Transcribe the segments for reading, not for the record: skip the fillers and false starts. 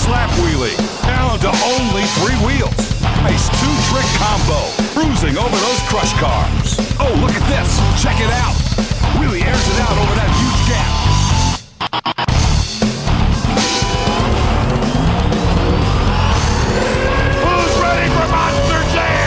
slap wheelie, down to only 3 wheels. Nice 2-trick combo, cruising over those crush cars. Oh, look at this, check it out. Really airs it out over that huge gap. Who's ready for Monster Jam?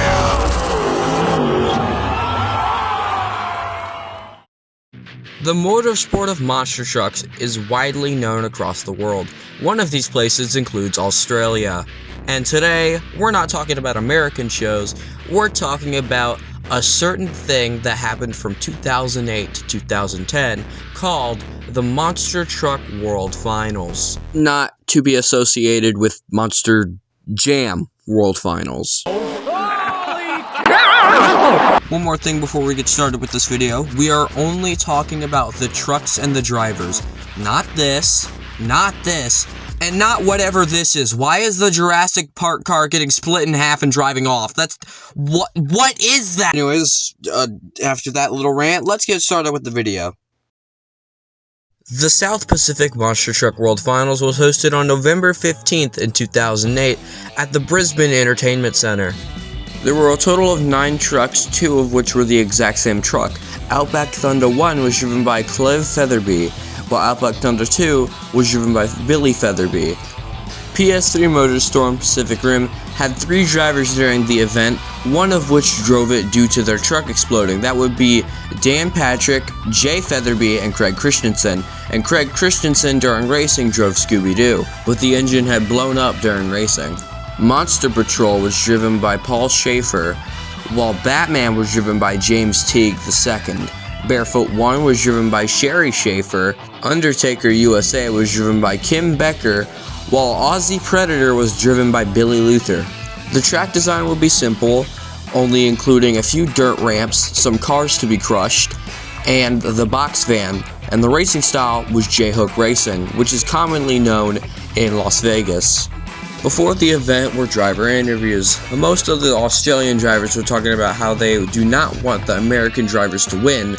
The motorsport of monster trucks is widely known across the world. One of these places includes Australia. And today, we're not talking about American shows, we're talking about a certain thing that happened from 2008 to 2010 called the Monster Truck World Finals. Not to be associated with Monster Jam World Finals. One more thing before we get started with this video. We are only talking about the trucks and the drivers. Not this, and not whatever this is. Why is the Jurassic Park car getting split in half and driving off? That's... What is that? Anyways, after that little rant, let's get started with the video. The South Pacific Monster Truck World Finals was hosted on November 15th in 2008 at the Brisbane Entertainment Centre. There were a total of 9 trucks, 2 of which were the exact same truck. Outback Thunder 1 was driven by Cleve Featherby, while Outback Thunder 2 was driven by Billy Featherby. PS3 Motorstorm Pacific Rim had 3 drivers during the event, one of which drove it due to their truck exploding. That would be Dan Patrick, Jay Featherby, and Craig Christensen. And Craig Christensen during racing drove Scooby-Doo, but the engine had blown up during racing. Monster Patrol was driven by Paul Schaefer, while Batman was driven by James Teague II. Barefoot 1 was driven by Sherry Schaefer. Undertaker USA was driven by Kim Becker, while Aussie Predator was driven by Billy Luther. The track design will be simple, only including a few dirt ramps, some cars to be crushed, and the box van, and the racing style was J-Hook Racing, which is commonly known in Las Vegas. Before the event were driver interviews. Most of the Australian drivers were talking about how they do not want the American drivers to win,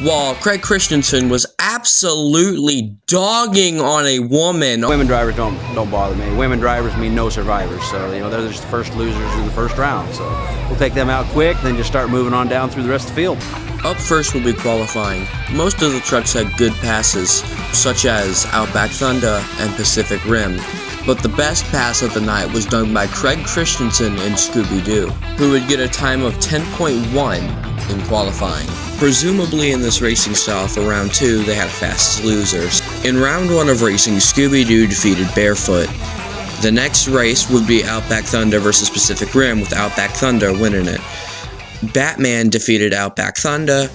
while Craig Christensen was absolutely dogging on a woman. Women drivers don't bother me. Women drivers mean no survivors, so they're just the first losers in the first round. So we'll take them out quick, then just start moving on down through the rest of the field. Up first will be qualifying. Most of the trucks had good passes, such as Outback Thunder and Pacific Rim. But the best pass of the night was done by Craig Christensen and Scooby-Doo, who would get a time of 10.1 in qualifying. Presumably in this racing style for round 2, they had fastest losers. In round 1 of racing, Scooby-Doo defeated Barefoot. The next race would be Outback Thunder versus Pacific Rim, with Outback Thunder winning it. Batman defeated Outback Thunder,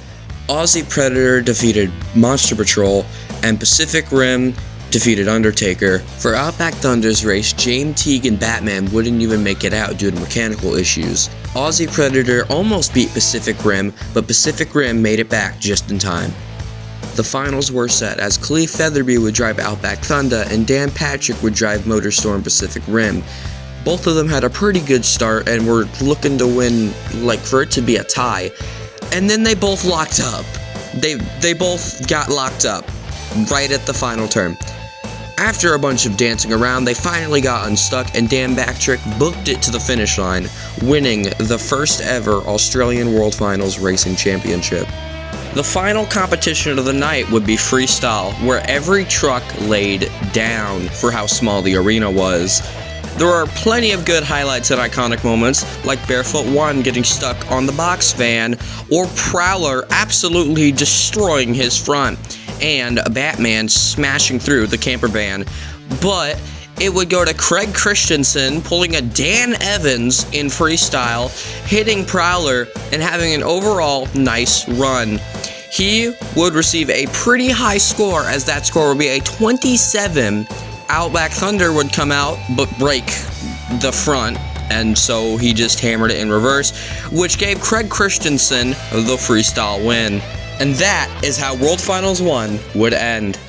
Aussie Predator defeated Monster Patrol, and Pacific Rim defeated Undertaker. For Outback Thunder's race, James Teague and Batman wouldn't even make it out due to mechanical issues. Aussie Predator almost beat Pacific Rim, but Pacific Rim made it back just in time. The finals were set as Cleve Featherby would drive Outback Thunder and Dan Patrick would drive Motorstorm Pacific Rim. Both of them had a pretty good start and were looking to win, for it to be a tie. And then they both locked up. They both got locked up right at the final turn. After a bunch of dancing around, they finally got unstuck and Dan Patrick booked it to the finish line, winning the first ever Australian World Finals Racing Championship. The final competition of the night would be freestyle, where every truck laid down for how small the arena was. There are plenty of good highlights and iconic moments, like Barefoot 1 getting stuck on the box van, or Prowler absolutely destroying his front, and Batman smashing through the camper van. But it would go to Craig Christensen pulling a Dan Evans in freestyle, hitting Prowler, and having an overall nice run. He would receive a pretty high score, as that score would be a 27. Outback Thunder would come out but break the front, and so he just hammered it in reverse, which gave Craig Christensen the freestyle win. And that is how World Finals 1 would end.